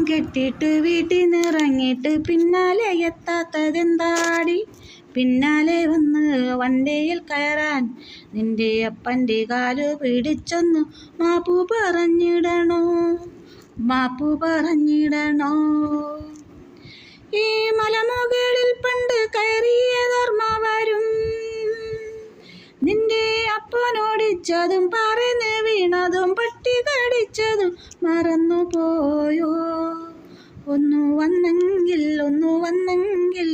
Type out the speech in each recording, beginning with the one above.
കെട്ടിയിട്ട് വീട്ടിൽ നിന്നിറങ്ങിയിട്ട് പിന്നാലെ എത്താത്തതെന്താടി? പിന്നാലെ വന്ന് വണ്ടിയിൽ കയറാൻ നിന്റെ അപ്പൻ്റെ കാല് പിടിച്ചൊന്നു മാപ്പു പറഞ്ഞിടണോ, മാപ്പു പറഞ്ഞിടണോ? ഈ മലമുകളിൽ പണ്ട് കയറിയതോർമ്മ വരും, നിന്റെ അപ്പനോടിച്ചതും പറന്ന് വീണതും പട്ടി കടിച്ചതും മറന്നു പോയോ? ഒന്നു വന്നെങ്കിൽ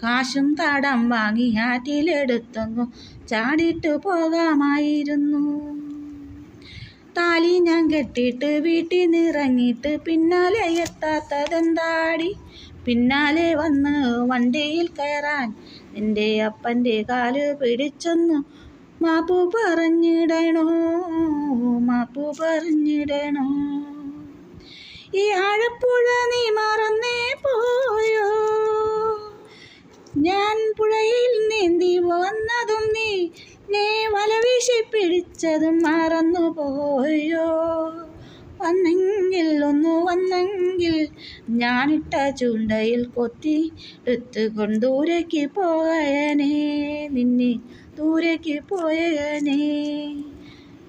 കാശും തടം വാങ്ങി ആറ്റിലെടുത്തൊന്നു ചാടിയിട്ട് പോകാമായിരുന്നു. താലി ഞാൻ കെട്ടിയിട്ട് വീട്ടിൽ നിന്നിറങ്ങിയിട്ട് പിന്നാലെ എത്താത്തതെന്താടി? പിന്നാലെ വന്ന് വണ്ടിയിൽ കയറാൻ നിന്റെ അപ്പൻ്റെ കാല് പിടിച്ചൊന്നു മാപ്പു പറഞ്ഞിടണോ, മാപ്പു പറഞ്ഞിടണോ? ഈ ആഴപ്പുഴ നീ മറന്നേ പോയോ? ഞാൻ പുഴയിൽ നീന്തി വന്നതും നീ വല വീശി പിടിച്ചതും മറന്നു പോയോ? ഒന്നു വന്നെങ്കിൽ ഞാനിട്ട ചൂണ്ടയിൽ കൊത്തി എടുത്തുകൊണ്ട് ദൂരേക്ക് പോയനെ, നിന്നെ ദൂരേക്ക് പോയനെ.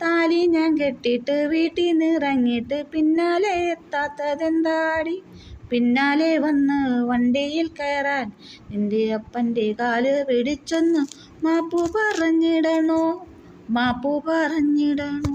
താലി ഞാൻ കെട്ടിയിട്ട് വീട്ടിൽ നിന്നിറങ്ങിയിട്ട് പിന്നാലെ എത്താത്തതെന്താടി? പിന്നാലെ വന്ന് വണ്ടിയിൽ കയറാൻ നിന്റെ അപ്പൻ്റെ കാല് പിടിച്ചൊന്നു മാപ്പു പറഞ്ഞിടണോ, മാപ്പു പറഞ്ഞിടണോ?